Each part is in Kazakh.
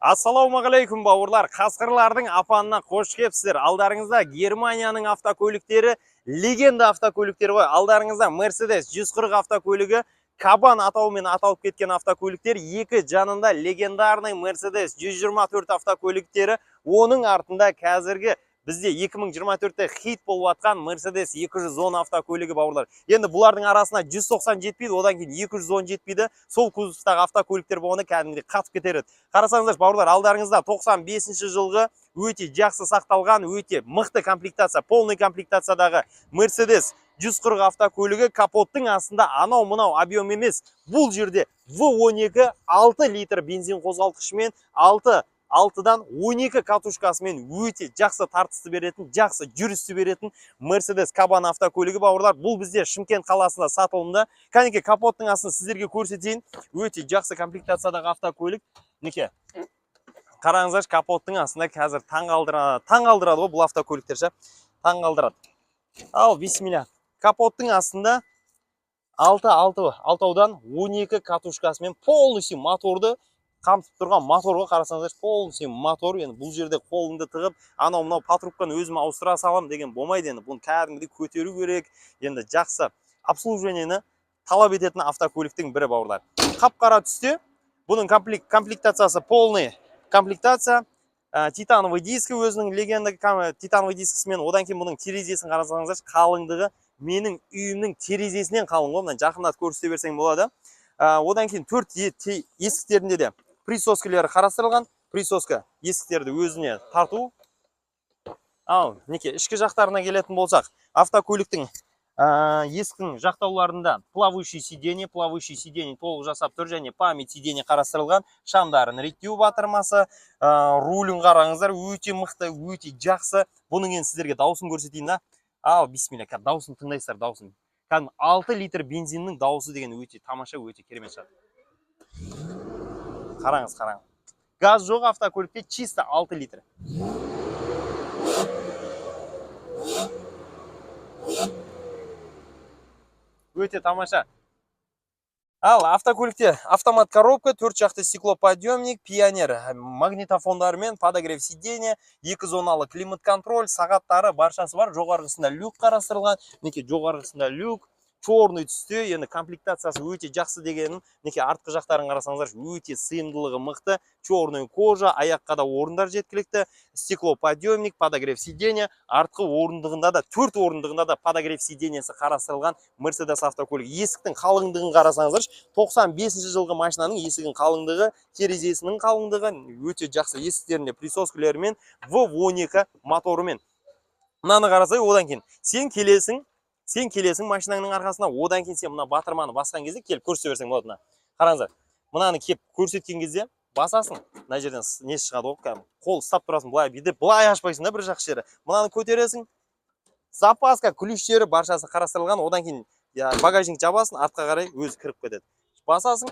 Ассалаумағалейкум бауырлар, қасқырлардың апанына қош келіпсіздер. Алдарыңызда Германияның автокөліктері, легенда автокөліктері ғой. Алдарыңызда Mercedes 140 автокөлігі, Кабан атауымен аталып кеткен автокөліктер, екі жанында легендарный Mercedes 124 автокөліктері, оның артында қазіргі бізде 2024-те хит болып атқан Mercedes 210 автокөлігі бауырлар. Енді бұлардың арасына 190 жетпейді, одан кейін 210 жетпейді. Сол кузовтағы автокөліктер болғанда кәдімгідей қатып кетер еді. Қарасаңыздар бауырлар, алдарыңызда 95 жылғы өте жақсы сақталған, өте мықты комплектация, полный комплектациядағы Mercedes 140 автокөлігі. Капоттың астында анау-мынау объем емес. Бұл жерде V12 6 литр бензин қозғалтқышымен 6-дан 12 катушкасымен өте жақсы тартысты беретін, жақсы жүрісті беретін Mercedes Кабан автокөлігі бауырлар. Бұл бізде Шымкент қаласында сатылымда. Кәнеке капоттың астын сіздерге көрсетейін. Өте жақсы комплектациядағы автокөлік. Неке? Қараңыздар, капоттың астында қазір таң қалдырады ғой бұл автокөліктер ше. Таң қалдырады. Ал, бисмилля. Капоттың астында 6-дан 12 катушкасымен полностью моторды қамтып тұрған моторға қарасаңыздар, полностью мотор. Енді бұл жерде қолыңды тығып, анау-мынау патрубканы өзім ауыстыра салам деген болмайды. Енді бұны кәдімгідей көтеру керек. Енді жақсы обслуживениені талап ететін автокөліктің бірі бауырлар. Қап-қара түсте. Бұның комплектациясы полный комплектация. Титановый диски, өзінің легенда титановый дискісімен. Одан кейін бұның терезесін қарасаңыздар, қалыңдығы менің үйімнің терезесінен қалың ғой. Мына жақындатып көрсете берсең болады. Одан кейін 4 есіктерінде де присоскілері қарастырылған. Присоска есіктерді өзіне тарту. Ал, неке, ішкі жақтарына келетін болсақ, автокөліктің есіктің жақтауларында плавающий сиденье толық жасап тұр, және память сиденье қарастырылған. Шамдарын реттеу батырмасы, рулін қараңыздар, өте мықты, өте жақсы. Бұның енді сіздерге дауысын көрсетейін да. Ал, бисмилля, дауысын тыңдайсыздар, дауысын. 6 литр бензиннің дауысы деген өте тамаша, өте керемет шығады. Қараңыз. Газ жоқ автокөлікте, чисто 6 литр. Өте тамаша. Ал, автокөлікте автомат коробка, 4 жақты стеклоподъемник, пионер магнитофондарымен, подогрев сиденья, 2 климат контроль, сағаттары баршасы бар. Жоғарғысында люк қарастырылған. Неке, жоғарғысында люк, черный түсте, енді комплектациясы өте жақсы дегенін. Неке, артқы жақтарын қарасаңыздар, өте сыйымдылығы мықты, черный кожа, аяққа да орындар жеткілікті, стеклоподъемник, подогрев сиденья, артқы орындығында да, 4 орындығында да подогрев сиденьясы қарастырылған Mercedes автокөлік. Есіктің қалыңдығын қарасаңыздар, 95 жылғы машинаның есігінің қалыңдығы, терезесінің қалыңдығы өте жақсы. Есіктерінде присоскілерімен, V12 моторымен. Мынаны қарасай, одан кейін сен келесің машинаңның арқасына, одан кейін сен мына батырманы басқан кезде келіп көрсете берсең болады. Қараңыздар, мынаны кеп көрсеткен кезде басасың, мына жерден не шығады ғой, қол ұстап тұрасың, былай бидеп, былай ашпайсың да бір жақсы жері. Мынаны көтересің, запаска, ключтері баршасы қарастырылған, одан кейін багажник жабасың, артқа қарай өзі кіріп кетеді. Басасың,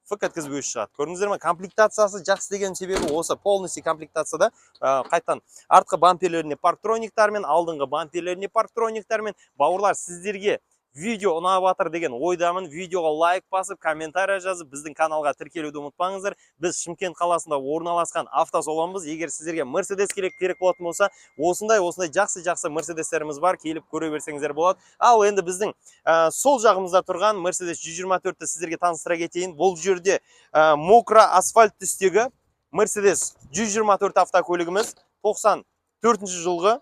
фк еткізіп өзі шығады. Көрдіңіздер ме? Комплектациясы жақсы деген себебі осы полностью комплектацияда қайттан артқы бамперлеріне парктрониктармен, алдыңғы бамперлеріне парктрониктармен. Бауырлар, сіздерге видео ұнап жатыр деген ойдамын. Видеоға лайк басып, комментарий жазып, біздің каналға тіркелуді ұмытпаңыздар. Біз Шымкент қаласында орналасқан автосалонбыз. Егер сіздерге Mercedes керек болатын болса, осындай жақсы Mercedesтеріміз бар, келіп көре берсеңіздер болады. Ал енді біздің сол жағымызда тұрған Mercedes 124-ті сіздерге таныстыра кетейін. Бұл жерде мокро асфальт түстегі Mercedes 124 автокөлігіміз 94 жылғы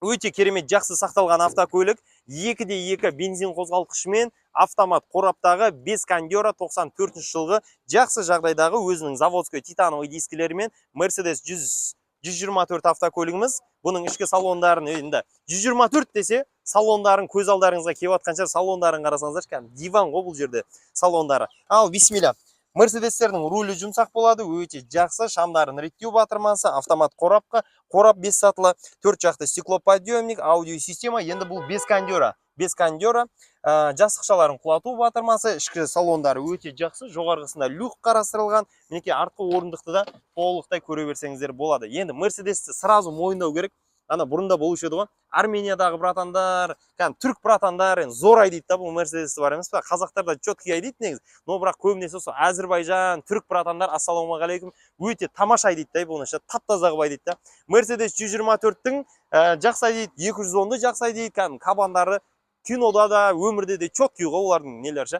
өте керемет жақсы сақталған автокөлік. 2-2 бензин қозғалтқышымен, автомат қораптағы 5 кондера 94 жылғы жақсы жағдайдағы өзінің заводской титановый дискілерімен Mercedes 124 автокөлігіміз. Бұның ішкі салондарын енді 124 десе, салондарын көз алдарыңызға келіп атқанша салондарын қарасаңыздар, диван ғой бұл жерде салондары. Ал, бисмилля. Мерседестердің рулі жұмсақ болады, өте жақсы, шамдарын реттеу батырмасы, автомат қорап 5 сатылы, 4 жақты стеклоподъемник, аудиосистема, енді бұл 5 кондера, жастықшаларын құлату батырмасы, ішкі салондары өте жақсы, жоғарғысында люк қарастырылған, мінекей артқы орындықты да толықтай көре берсеңіздер болады. Енді Мерседесті сразу мойындау керек, ана бұрында болушы еді ғой. Армениядағы братандар, түрк братандар зор айдайды да, бұл Мерседесі бар емес па? Қазақтарда четкий айдайды негізі. Но бірақ көбінесе осы Әзірбайжан, түрк братандар ассалаумағалейкум өте тамаша айдайды да, бұл нәрсе тап-таза қылып айдайды да. Мерседес 124-тің жақсы айдайды, 210-ды жақсы айдайды, кабандары кинода да, өмірде де четкий ғой олардың нелері.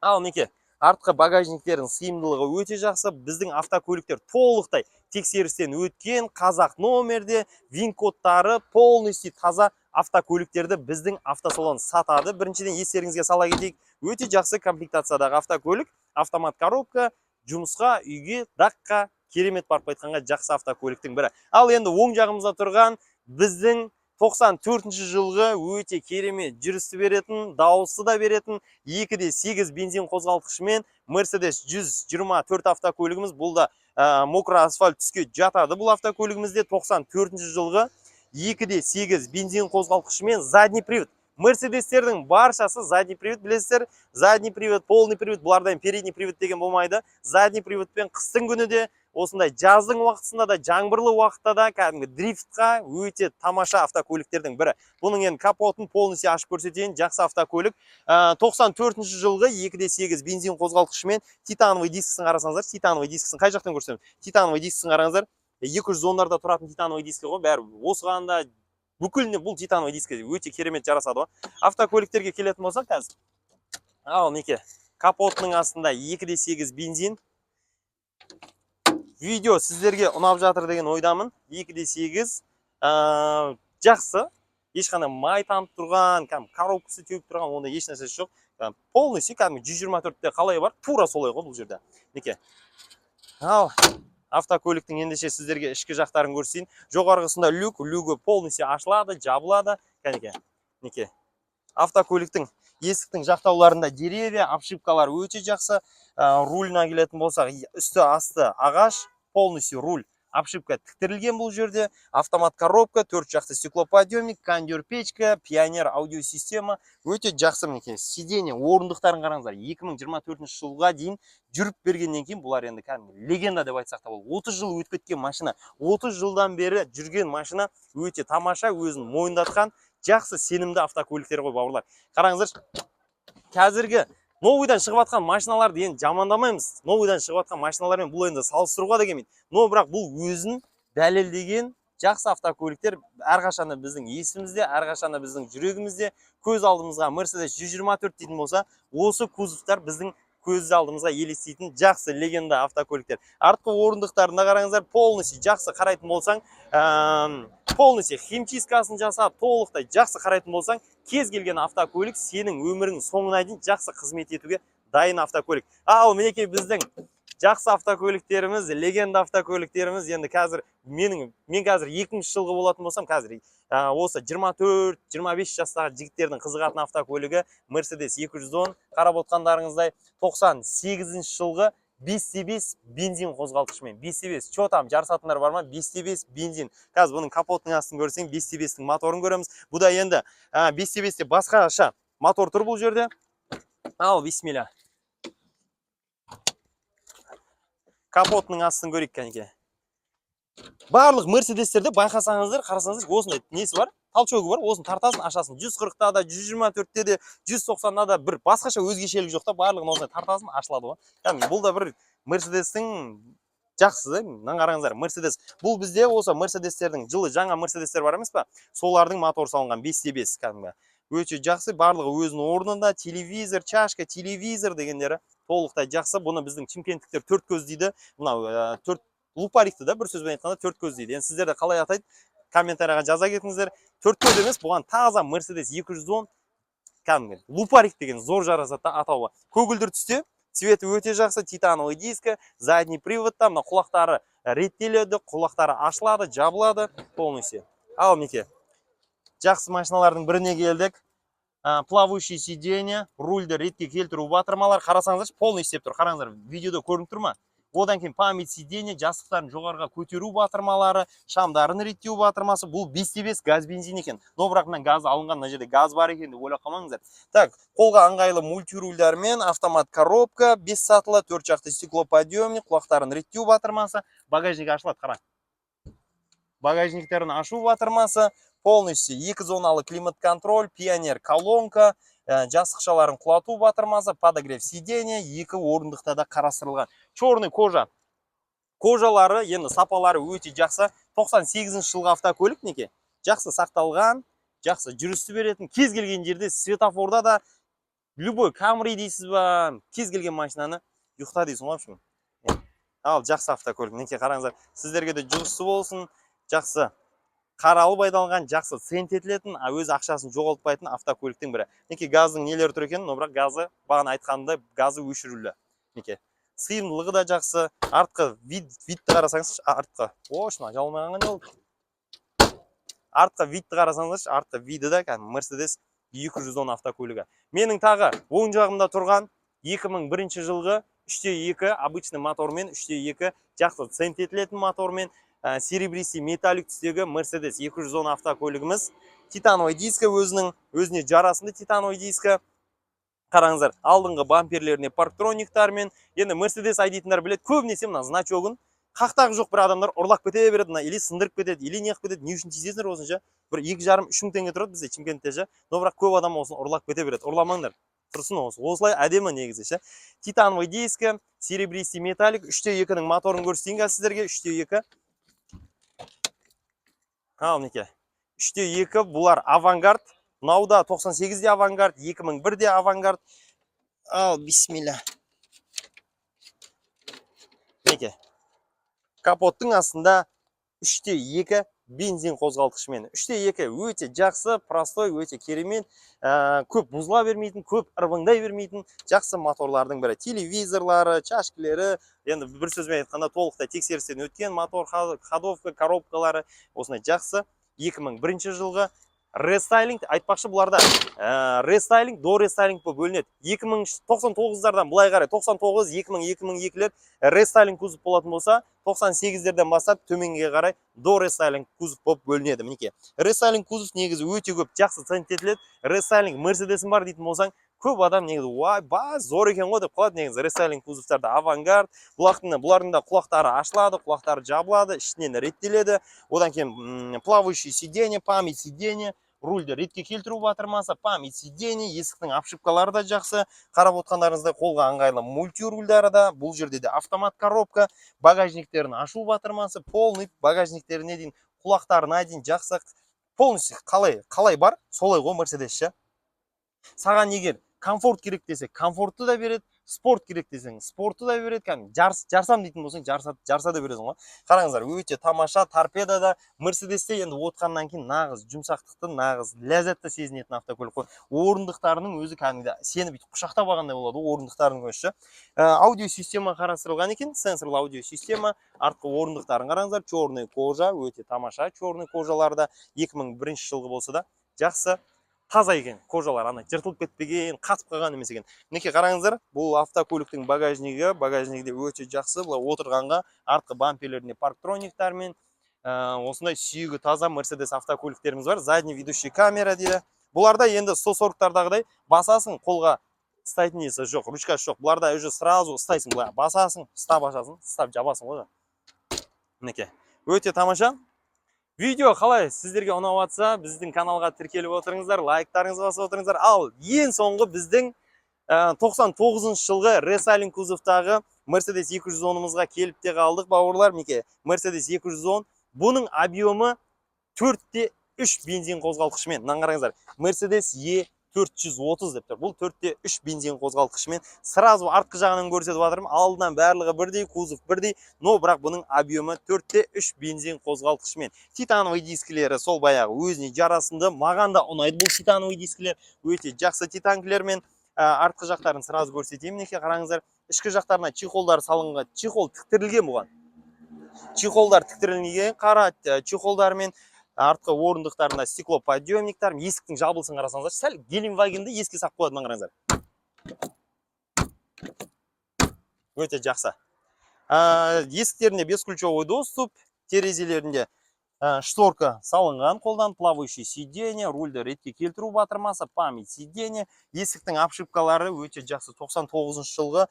Ал неке, артқы багажниктердің сыйымдылығы өте жақсы. Біздің автокөліктер толықтай тексерістен өткен, қазақ номерде, вин-кодтары полностью таза автокөліктерді біздің автосалон сатады. Біріншіден естеріңізге сала кетейік, өте жақсы комплектациядағы автокөлік, автомат коробка, жұмысқа, үйге, даққа керемет барып қайтқанға жақсы автокөліктің бірі. Ал енді оң жағымызда тұрған біздің 94-ші жылғы өте керемет жүрісті беретін, дауысы да беретін 2.8 бензин қозғалтқышымен Mercedes 124 автокөлігіміз. Бұл да мокро асфальт түске жатады. Бұл автокөлігімізде 94-ші жылғы 2.8 бензин қозғалтқышымен задний привод. Мерседестердің баршасы задний привод, білесіздер. Задний привод, полный привод, бұлардан передний привод деген болмайды. Задний приводпен қыстың күні де, осындай жаздың уақытысында да, жаңбырлы уақытта да кәдімгі дрифтқа өте тамаша автокөліктердің бірі. Бұның енді капотын полностью ашып көрсетейін, жақсы автокөлік. 94-ші жылғы 2.8 бензин қозғалтқышымен титановый дискісін қарасаңыздар, титановый дискісін қай жақтан көрсетемін? Титановый дискісін қараңыздар. 210-ларда тұратын титановый дискі ғой, бәрі осығанда бүкіліне бұл титановый дискі өте керемет жарасады ғой. Автокөліктерге келетін болсақ қазір. Ал неке, капотының астында 2.8 бензин. Видео сіздерге ұнап жатыр деген ойдамын. 2.8 жақсы, ешқандай май танып тұрған, коробкасы теуіп тұрған, онда еш нәрсесі жоқ. Полностью 124-те қалай бар, тура солай ғой бұл жерде. Неке. Ал автокөліктің ендеше сіздерге ішкі жақтарын көрсейін. Жоғарғысында люгі полностью ашылады, жабылады. Неке. Автокөліктің есіктің жақтауларында деревья, обшивкалар өте жақсы. Рульна келетін болсақ, үсті асты ағаш, полностью руль, обшивка тіктірілген бұл жерде. Автомат коробка, 4 жақты стеклоподъемник, кондер печка, пионер аудиосистема. Өте жақсы мінекей. Сиденье, орындықтарын қараңыздар. 2024 жылға дейін жүріп бергеннен кейін бұлар енді легенда деп айтсақ та бұл. 30 жыл өтіп кеткен машина, 30 жылдан бері жүрген машина өте тамаша, өзін мойындатқан жақсы сенімді автокөліктер ғой бауырлар. Қараңыздар, қазіргі новыйдан шығып жатқан машиналарды енді жамандамаймыз. Новыйдан шығып жатқан машиналармен бұл енді салыстыруға да келмейді. Но бірақ бұл өзін дәлелдеген жақсы автокөліктер әрқашанда біздің есімізде, әрқашанда біздің жүрегімізде, көз алдымызға Mercedes 124 дейтін болса, осы кузовтар біздің көз алдымызға елестейтін жақсы легенда автокөліктер. Артқы орындықтарына қараңыздар, полностью жақсы қарайтын болсаң, полностью химчисткасын жасап, толықтай жақсы қарайтын болсаң, кез келген автокөлік сенің өмірің соңына дейін жақсы қызмет етуге дайын автокөлік. Ал мінекей біздің жақсы автокөліктеріміз, легенда автокөліктеріміз. Енді қазір мен қазір 2000 жылғы болатын болсам, қазір осы 24-25 жастағы жігіттердің қызығатын автокөлігі Mercedes 210. Қарап отқандарыңыздай 98 жылғы 5.5 бензин қозғалтқышымен. 5.5 что там жарысатындар бар ма? 5.5 бензин. Қазір бұның капотының астын көрсең, 5.5-тің моторын көреміз. Бұда енді 5.5-те басқаша мотор тұр бұл жерде. Ал бисмилля. Капотының астын көрейік кәнеке. Барлық Мерседестерде байқасаңыздар, қарасаңыздар, осындай несі бар? Толчогы бар, осын тартасын, ашасын. 140-та да, 124-те де, 190-да да бір басқаша өзгешелік жоқ та, барлығын осындай тартасын, ашылады ғой. Бұл да бір Мерседестің жақсы, мынаны қараңыздар. Мерседес. Бұл бізде осы Мерседестердің жылы жаңа Мерседестер бар емес па? Солардың мотор салынған 5.5 кәдімгі. Өте жақсы, барлығы өзінің орнында, телевизор, чашка, телевизор дегендері толықтай жақсы. Бұны біздің чемкенттіктер 4 көз дейді. Мынау 4 лупарикті да, бір сөзбен айтқанда 4 көз дейді. Енді сіздерді қалай атайды? Комментарияға жаза кетіңіздер. 4 көз емес, бұған таза Mercedes 210 кәдімгі лупарик деген зор жарасатта атауы. Көгілдір түсте, цветі өте жақсы, титановый дискі, задний приводта, мына құлақтары реттеледі, құлақтары ашылады, жабылады полностью. Ал неке. Жақсы машиналардың біріне келдік. Плавающий сиденье, рульді ретке келтіру батырмалар. Қарасаңыздар, полный істеп тұр. Қараңыздар, видеода көрініп тұр ма? Одан кейін память сиденье, жастықтарын жоғарға көтеру батырмалары, шамдарын реттеу батырмасы. Бұл 5.5 газ бензин екен. Но бірақ мына газ алынған, мына жерде газ бар екен деп ойлап қалмаңыздар. Так, қолға ыңғайлы мультирульдармен автомат коробка, 5 сатылы, 4 жақты стеклоподъемник, құлақтарын реттеу батырмасы, багажник ашылады, қара. багажниктерін ашу батырмасы, полностью 2 зоналы климат контроль, пионер колонка, жастықшаларын құлату батырмасы, подогрев сиденье, 2 орындықта да қарастырылған. Черный кожа. Кожалары, енді сапалары өте жақсы. 98 жылғы автокөлік неке. Жақсы сақталған, жақсы жүрісті беретін. Кез келген жерде светофорда да любой Camry дейсіз ба, кез келген машинаны ұйықта дейсің ғой общем. Ал жақсы автокөлік. Неке қараңыздар, сіздерге де жүрісті болсын, жақсы қаралып айдалған, жақсы цент етілетін, өз ақшасын жоғалтпайтын автокөліктің бірі. Неке газдың нелер тұр екен, но бірақ газы бағана айтқанымдай газы өшірулі. Неке сыйымдылығы да жақсы. Артқы видті қарасаңыз, артқы. Ошма, жалмаған не болды? Артқы видті қарасаңыз, артқы виді да Mercedes 210 автокөлігі. Менің тағы оң жағымда тұрған 2001 жылғы 3.2 обычный мотормен, 3.2 жақсы цент етілетін мотормен, серебристый металлик түстегі Mercedes 210 автокөлігіміз. Титановый дискі өзіне жарасында титановый дискі. Қараңыздар, алдыңғы бамперлеріне парктрониктармен. Енді Mercedes айдейтіндер білет, көбінесе мына значогын қақтағы жоқ бір адамдар ұрлап кете береді, или сындырып кетеді, или неғып кетеді, не үшін тезесіңдер осынша? Бір 2,5-3 мың теңге тұрады бізде Шымкентте ше. Но бірақ көп адам осын ұрлап кете береді. Ұрламаңдар. Тұрсын осы. Осылай әдемі негізі ше. Титановый дискі, серебристый металлик, 3.2-ның моторын көрсетейін сіздерге, 3.2. Ал неке. 3.2 бұлар авангард. Науда 98-де авангард, 2001-де авангард. Ал, бисмилля. Неке. Капоттың астында 3.2 бензин қозғалтқышымен. 3.2 өте жақсы, простой, өте керемет, көп бұзыла бермейтін, көп ырбыңдай бермейтін жақсы моторлардың бірі. Телевизорлары, чашкілері, енді бір сөзбен айтқанда толықтай тексерістен өткен мотор, ходовка, коробкалары осындай жақсы. 2001 жылғы рестайлинг, айтпақшы бұларда рестайлинг, до рестайлинг болып бөлінеді. 2099-дардан бұлай қарай, 99, 2000, 2002-лер рестайлинг кузов болатын болса, 98-дерден бастап төменге қарай до рестайлинг кузов болып бөлінеді. Мінеке. Рестайлинг кузов негізі өте көп жақсы цент етіледі. Рестайлинг Mercedes'ім бар дейтін болсаң, көп адам негізі уай, зор екен ғой деп қалады негізі рестайлинг кузовтарда авангард. Бұлардың да құлақтары ашылады, құлақтары жабылады, ішінен реттеледі. Одан кейін плавающий сиденье, память сиденье, рульді ретке келтіру батырмасы, память сиденье, есіктің обшивкалары да жақсы. Қарап отқандарыңыздай қолға ыңғайлы мультирульдары да, бұл жерде де автомат коробка, багажниктерін ашу батырмасы, полный багажниктеріне дейін, құлақтарына дейін жақсы. Полностью қалай бар, солай ғой Mercedes ше. Саған егер комфорт керек десе, комфортты да береді, спорт керек десең, спортты да береді, жарсам дейтін болсаң, жарса да бересің ғой. Қараңыздар, өте тамаша, торпедада, Mercedesте енді отқаннан кейін нағыз жұмсақтықты, нағыз ләззатты сезінетін автокөлік қой. Орындықтарының өзі кәдімгі сені бүйтіп құшақтап алғандай болады, орындықтарының өзі. Аудио система қарастырылған екен, сенсорлы аудио система, артқы орындықтарын қараңыздар, черный кожа, өте тамаша, черный кожаларда 2001 жылғы болса да жақсы. Таза екен, кожалар ана жыртылып кетпеген, қатып қалған емес екен. Неке қараңыздар, бұл автокөліктің багажнигі өте жақсы. Бұл отырғанға артқы бамперлеріне парктрониктармен, осындай сүйегі таза Mercedes автокөліктеріміз бар. Задний ведущий камера дейді. Бұларда енді 140-тардағыдай басасың, қолға ұстайтын несі жоқ, ручкасы жоқ. Бұларда уже сразу ұстайсың, былай басасың, ұстап ашасың, ұстап жабасың ғой. Неке, өте тамаша. Видео қалай сіздерге ұнап жатса, біздің каналға тіркеліп отырыңыздар, лайктарыңызды басып отырыңыздар. Ал ең соңғы біздің 99 жылғы рестайлинг кузовтағы Mercedes 210-ымызға келіп те қалдық, бауырлар. Мінекей, Mercedes 210. Бұның объемы 4.3 бензин қозғалтқышымен. Мынаны қараңыздар. Mercedes E430 деп тұр. Бұл 4.3 бензин қозғалтқышымен. Сразу артқы жағынан көрсетіп жатырмын. Алдынан барлығы бірдей, кузов бірдей, но бірақ бұның объемы 4.3 бензин қозғалтқышымен. Титановый дискілері сол баяғы өзіне жарасымды. Маған да ұнайды бұл титановый дискілер. Өте жақсы титанкілермен. Артқы жақтарын сразу көрсетейін. Неке қараңыздар. Ішкі жақтарына чехолдар салынған. Чехол тіктірілген бұған. Чехолдар тіктірілген, қара чехолдармен. Артқы орындықтарында стеклоподъемниктар, есіктің жабылсын қарасаңыздар, сәл Гелендвагенді еске сап қояды, мына қараңыздар. Өте жақсы. Есіктерінде бесключевой доступ, терезелерінде шторка салынған қолдан, плавающий сиденье, рульді ретке келтіру батырмасы, память сиденье, есіктің обшивкалары өте жақсы 99 жылғы,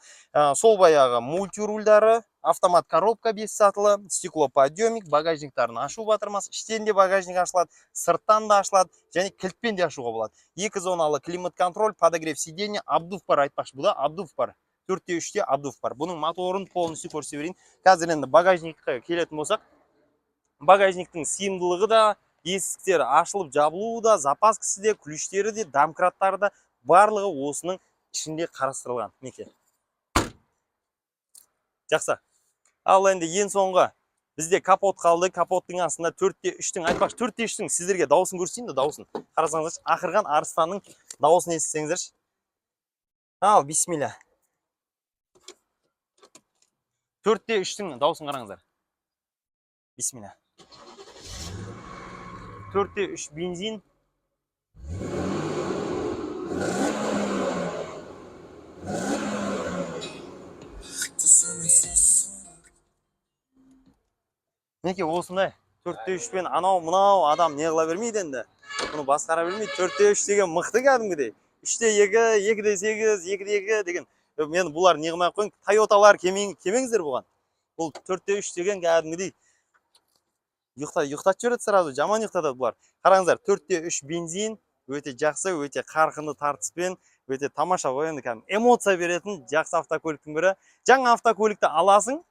сол баяғы мультирульдары, автомат коробка 5 сатылы, стеклоподъемник, багажниктарын ашу батырмасы, іштен де багажник ашылады, сырттан да ашылады, және кілтпен де ашуға болады. 2 зоналы климат контроль, подогрев сиденье, обдув бар айтпақшы, бұда обдув бар. 4-3-те обдув бар. Бұның моторын полностью көрсете берейін. Қазір енді багажникке келетін болсақ, багажниктің сыйымдылығы да, есіктері ашылып жабылуы да, запаскасы де, ключтері де, домкраттары да барлығы осының ішінде қарастырылған. Мінекей. Жақсы. Ал енді ең соңғы бізде капот қалды. Капоттың астында 4-3-тің, айтпақшы 4-3-тің сіздерге дауысын көрсетейін де, дауысын. Қарасаңыздаршы, ақырған арыстанның дауысын естісеңіздерші. Ал, бисмилля. 4-3-тің дауысын қараңыздар. Бисмилля. 4-3 бензин. Неке осындай 4-3 пен анау-мынау адам не қыла бермейді енді. Бұны басқара бермейді. 4-3 деген мықты кәдімгідей. 3-2, 2-8, 2-2 деген. Мен бұлар не қылмай қойын. Тойоталар кемеңіздер бұған. Бұл 4-3 деген кәдімгідей. Ұйықтат жүреді сразу, жаман ұйықтатады бұлар. Қараңыздар, 4-3 бензин, өте жақсы, өте қарқынды тартыспен, өте тамаша ойынды кәдімгі эмоция беретін жақсы автокөліктің бірі. Жаңа автокөлікті аласың,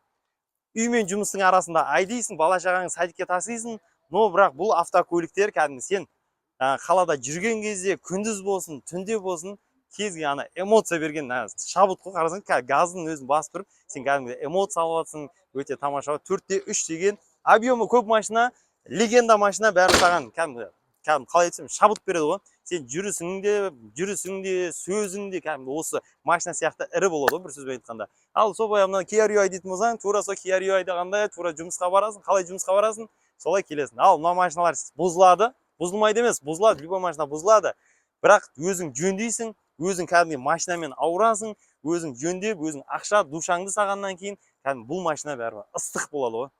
үй мен жұмыстың арасында айдайсың, бала шағаңды садикке тасисың, но бірақ бұл автокөліктер кәдімгі сен қалада жүрген кезде, күндіз болсын, түнде болсын, кезге ана эмоция берген шабыт қой, қарасаң, газдың өзін басып тұрып, сен кәдімгі эмоция алып жатсың, өте тамаша. 4-3 деген объемы көп машина, легенда машина, бәрі саған кәдімгі қалай айтсам шабыт береді ғой. Сен жүрісіңде, сөзіңде кәдімгі осы машина сияқты ірі болады ғой, бір сөзбен айтқанда. Ал сол баяғыдан Kia Rio дейтін болсаң, тура сол Kia Rio қандай, тура жұмысқа барасың, қалай жұмысқа барасың, солай келесің. Ал мына машиналар бұзылады, бұзылмайды емес, бұзылады, любой машина бұзылады. Бірақ өзің жөндейсің, өзің кәдімгі машинамен ауырасың, өзің жөндеп, өзің ақша, душаңды сағаннан кейін, кәдімгі бұл машина бәрі ыстық болады ғой.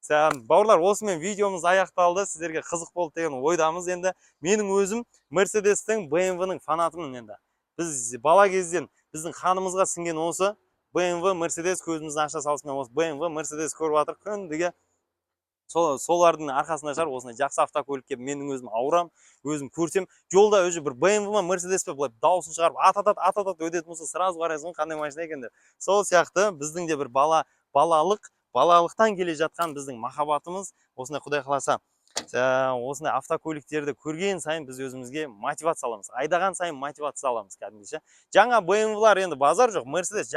Бауырлар, осымен видеомыз аяқталды. Сіздерге қызық болды деген ойдамыз енді. Менің өзім Mercedes-тің, BMW-ның фанатымын енді. Біз бала кезден біздің қанымызға сіңген осы BMW, Mercedes көзімізді аша салысымен осы BMW, Mercedes көріп жатыр күндіге. Солардың арқасында шығар осындай жақсы автокөлікке менің өзім ауырам, өзім көрсем, жолда өзі бір BMW ма, Mercedes пе былай дауысын шығарып ататат өтетін болса, сразу қарайсың қандай машина екен деп. Сол сияқты біздің де бір балалықтан келе жатқан біздің махаббатымыз, осындай Құдай қаласа, осындай автокөліктерді көрген сайын біз өзімізге мотивация аламыз. Айдаған сайын мотивация аламыз кәдімгіше. Жаңа BMW-лар енді базар жоқ, Mercedes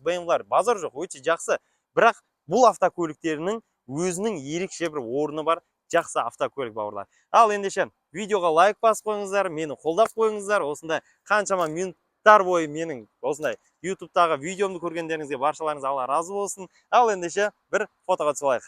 BMW-лар базар жоқ, өте жақсы. Бірақ бұл автокөліктерінің өзінің ерекше бір орны бар, жақсы автокөлік бауырлар. Ал ендеше видеоға лайк басып қойыңыздар, мені қолдап қойыңыздар. Осындай қаншама минуттар бойы менің осындай YouTube-тағы видеомды көргендеріңізге баршаларыңыз Алла разы болсын. Ал ендеше бір фотоға түсіп алайық.